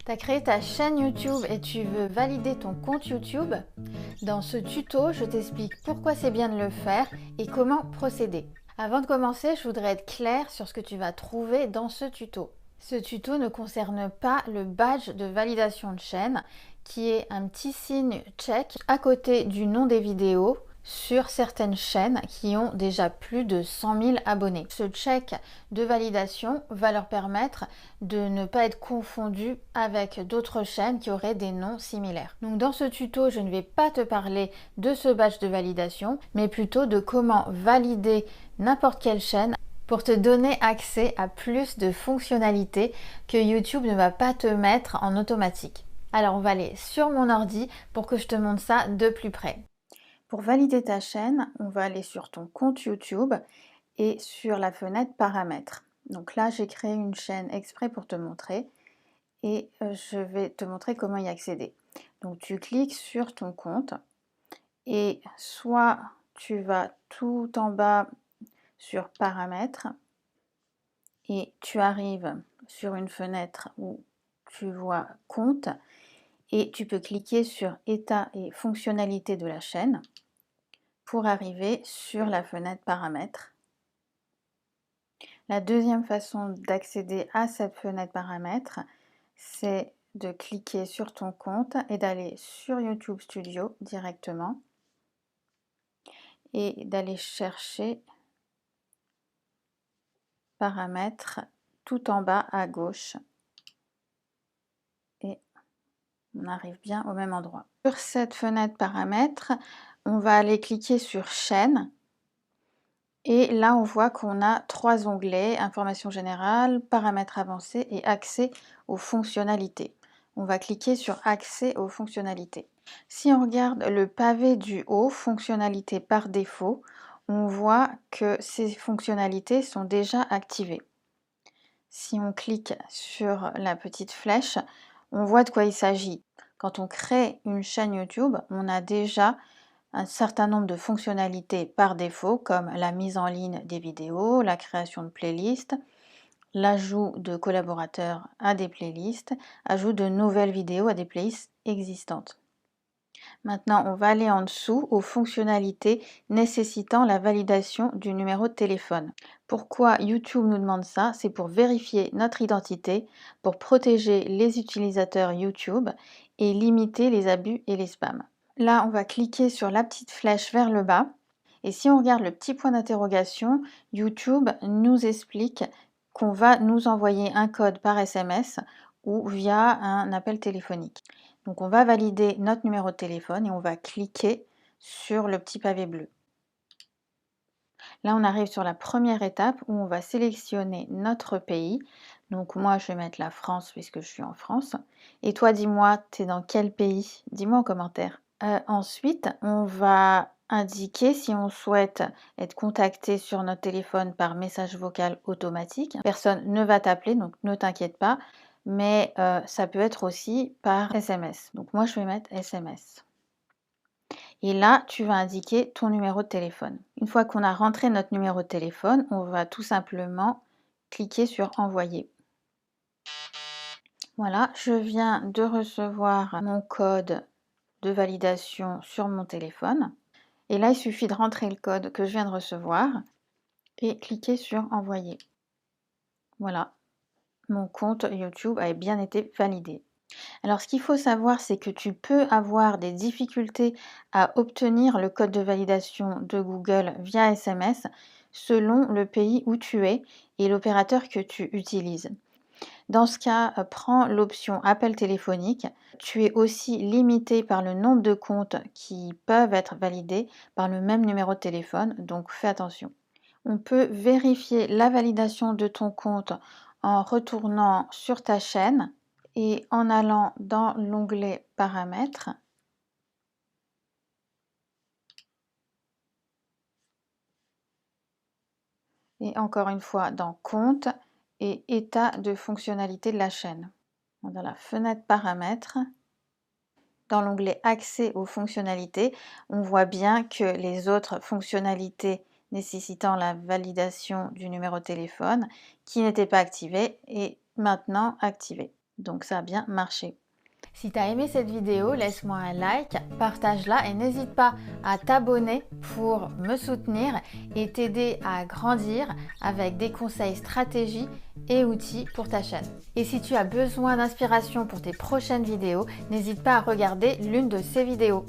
Tu as créé ta chaîne YouTube et tu veux valider ton compte YouTube? Dans ce tuto, je t'explique pourquoi c'est bien de le faire et comment procéder. Avant de commencer, je voudrais être claire sur ce que tu vas trouver dans ce tuto. Ce tuto ne concerne pas le badge de validation de chaîne, qui est un petit signe check à côté du nom des vidéos sur certaines chaînes qui ont déjà plus de 100 000 abonnés. Ce check de validation va leur permettre de ne pas être confondu avec d'autres chaînes qui auraient des noms similaires. Donc dans ce tuto, je ne vais pas te parler de ce badge de validation, mais plutôt de comment valider n'importe quelle chaîne pour te donner accès à plus de fonctionnalités que YouTube ne va pas te mettre en automatique. Alors on va aller sur mon ordi pour que je te montre ça de plus près. Pour valider ta chaîne, on va aller sur ton compte YouTube et sur la fenêtre paramètres. Donc là, j'ai créé une chaîne exprès pour te montrer et je vais te montrer comment y accéder. Donc tu cliques sur ton compte et soit tu vas tout en bas sur paramètres et tu arrives sur une fenêtre où tu vois compte et tu peux cliquer sur état et fonctionnalités de la chaîne pour arriver sur la fenêtre paramètres. La deuxième façon d'accéder à cette fenêtre paramètres, c'est de cliquer sur ton compte et d'aller sur YouTube Studio directement et d'aller chercher paramètres tout en bas à gauche et on arrive bien au même endroit. Sur cette fenêtre paramètres, on va aller cliquer sur chaîne. Et là, on voit qu'on a trois onglets, information générale, paramètres avancés et accès aux fonctionnalités. On va cliquer sur accès aux fonctionnalités. Si on regarde le pavé du haut, fonctionnalités par défaut, on voit que ces fonctionnalités sont déjà activées. Si on clique sur la petite flèche, on voit de quoi il s'agit. Quand on crée une chaîne YouTube, on a déjà un certain nombre de fonctionnalités par défaut, comme la mise en ligne des vidéos, la création de playlists, l'ajout de collaborateurs à des playlists, ajout de nouvelles vidéos à des playlists existantes. Maintenant, on va aller en dessous aux fonctionnalités nécessitant la validation du numéro de téléphone. Pourquoi YouTube nous demande ça? C'est pour vérifier notre identité, pour protéger les utilisateurs YouTube et limiter les abus et les spams. Là, on va cliquer sur la petite flèche vers le bas. Et si on regarde le petit point d'interrogation, YouTube nous explique qu'on va nous envoyer un code par SMS ou via un appel téléphonique. Donc on va valider notre numéro de téléphone et on va cliquer sur le petit pavé bleu. Là, on arrive sur la première étape où on va sélectionner notre pays. Donc moi, je vais mettre la France puisque je suis en France. Et toi, dis-moi, tu es dans quel pays? Dis-moi en commentaire. Ensuite, on va indiquer si on souhaite être contacté sur notre téléphone par message vocal automatique. Personne ne va t'appeler, donc ne t'inquiète pas, mais ça peut être aussi par SMS. Donc moi, je vais mettre SMS. Et là, tu vas indiquer ton numéro de téléphone. Une fois qu'on a rentré notre numéro de téléphone, on va tout simplement cliquer sur envoyer. Voilà, je viens de recevoir mon code de validation sur mon téléphone. Et là, il suffit de rentrer le code que je viens de recevoir et cliquer sur envoyer. Voilà, mon compte YouTube a bien été validé. Alors, ce qu'il faut savoir, c'est que tu peux avoir des difficultés à obtenir le code de validation de Google via SMS selon le pays où tu es et l'opérateur que tu utilises. Dans ce cas, prends l'option appel téléphonique. Tu es aussi limité par le nombre de comptes qui peuvent être validés par le même numéro de téléphone, donc fais attention. On peut vérifier la validation de ton compte en retournant sur ta chaîne et en allant dans l'onglet paramètres. Et encore une fois dans compte et état de fonctionnalité de la chaîne. Dans la fenêtre paramètres, dans l'onglet accès aux fonctionnalités, on voit bien que les autres fonctionnalités nécessitant la validation du numéro de téléphone qui n'étaient pas activées est maintenant activée. Donc ça a bien marché. Si tu as aimé cette vidéo, laisse-moi un like, partage-la et n'hésite pas à t'abonner pour me soutenir et t'aider à grandir avec des conseils, stratégies et outils pour ta chaîne. Et si tu as besoin d'inspiration pour tes prochaines vidéos, n'hésite pas à regarder l'une de ces vidéos.